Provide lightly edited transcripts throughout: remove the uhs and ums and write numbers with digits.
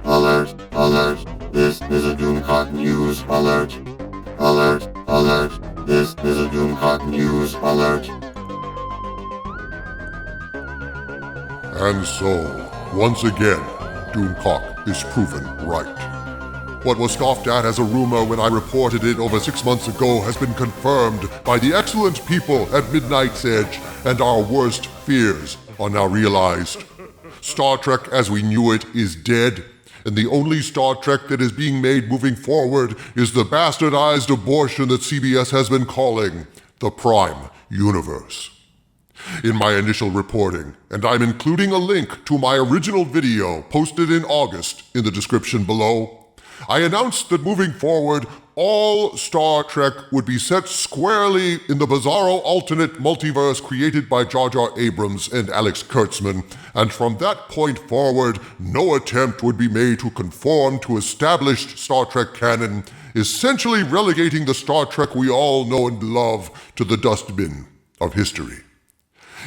Alert, alert, this is a Doomcock news alert. Alert, alert, this is a Doomcock news alert. And so, once again, Doomcock is proven right. What was scoffed at as a rumor when I reported it over 6 months ago has been confirmed by the excellent people at Midnight's Edge, and our worst fears are now realized. Star Trek as we knew it is dead, and the only Star Trek that is being made moving forward is the bastardized abortion that CBS has been calling the Prime Universe. In my initial reporting, and I'm including a link to my original video posted in August in the description below, I announced that moving forward, all Star Trek would be set squarely in the bizarro alternate multiverse created by Jar Jar Abrams and Alex Kurtzman, and from that point forward, no attempt would be made to conform to established Star Trek canon, essentially relegating the Star Trek we all know and love to the dustbin of history.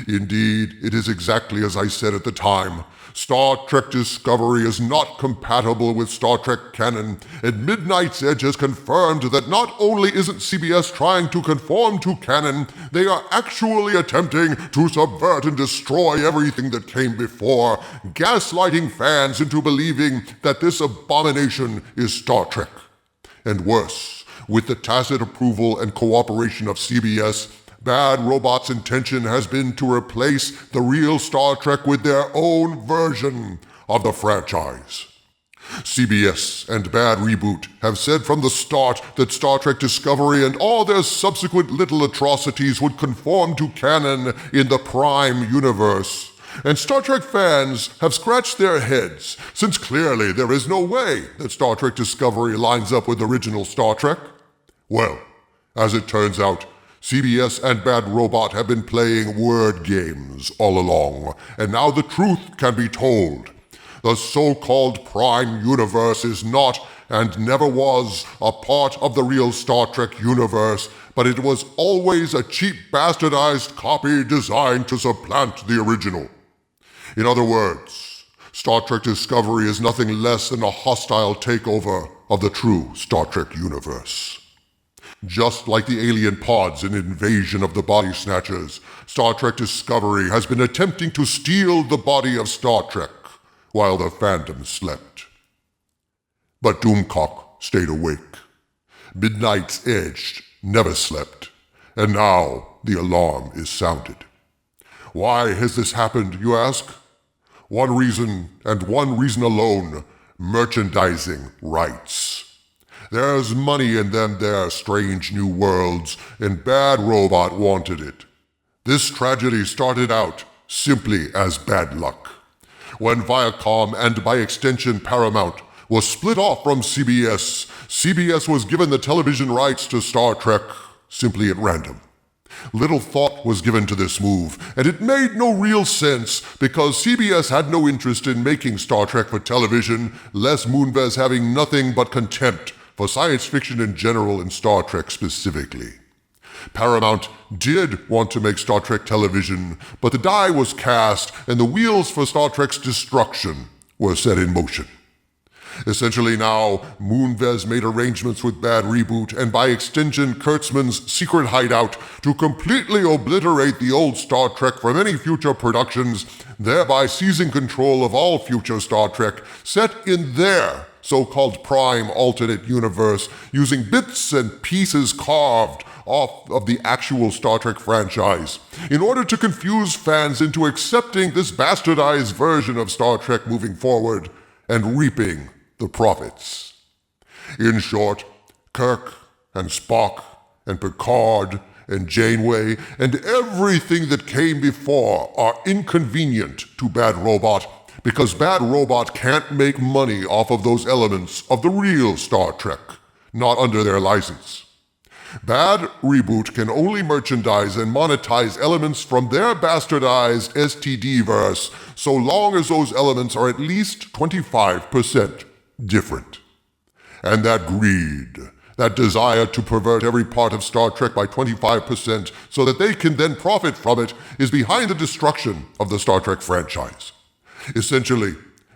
Indeed, it is exactly as I said at the time. Star Trek Discovery is not compatible with Star Trek canon, and Midnight's Edge has confirmed that not only isn't CBS trying to conform to canon, they are actually attempting to subvert and destroy everything that came before, gaslighting fans into believing that this abomination is Star Trek. And worse, with the tacit approval and cooperation of CBS, Bad Robot's intention has been to replace the real Star Trek with their own version of the franchise. CBS and Bad Reboot have said from the start that Star Trek Discovery and all their subsequent little atrocities would conform to canon in the Prime Universe. And Star Trek fans have scratched their heads, since clearly there is no way that Star Trek Discovery lines up with original Star Trek. Well, as it turns out, CBS and Bad Robot have been playing word games all along, and now the truth can be told. The so-called Prime Universe is not, and never was, a part of the real Star Trek universe, but it was always a cheap bastardized copy designed to supplant the original. In other words, Star Trek Discovery is nothing less than a hostile takeover of the true Star Trek universe. Just like the alien pods in Invasion of the Body Snatchers, Star Trek Discovery has been attempting to steal the body of Star Trek while the fandom slept. But Doomcock stayed awake. Midnight's Edge never slept, and now the alarm is sounded. Why has this happened, you ask? One reason, and one reason alone: merchandising rights. There's money in them there strange new worlds, and Bad Robot wanted it. This tragedy started out simply as bad luck. When Viacom, and by extension Paramount, was split off from CBS, CBS was given the television rights to Star Trek simply at random. Little thought was given to this move, and it made no real sense because CBS had no interest in making Star Trek for television, Les Moonves having nothing but contempt for science fiction in general and Star Trek specifically. Paramount did want to make Star Trek television, but the die was cast and the wheels for Star Trek's destruction were set in motion. Essentially now, Moonves made arrangements with Bad Reboot and by extension Kurtzman's secret hideout to completely obliterate the old Star Trek from any future productions, thereby seizing control of all future Star Trek set in their so-called Prime alternate universe, using bits and pieces carved off of the actual Star Trek franchise, in order to confuse fans into accepting this bastardized version of Star Trek moving forward and reaping the profits. In short, Kirk and Spock and Picard and Janeway and everything that came before are inconvenient to Bad Robot, because Bad Robot can't make money off of those elements of the real Star Trek, not under their license. Bad Reboot can only merchandise and monetize elements from their bastardized STD-verse so long as those elements are at least 25% different. And that greed, that desire to pervert every part of Star Trek by 25% so that they can then profit from it, is behind the destruction of the Star Trek franchise. Essentially,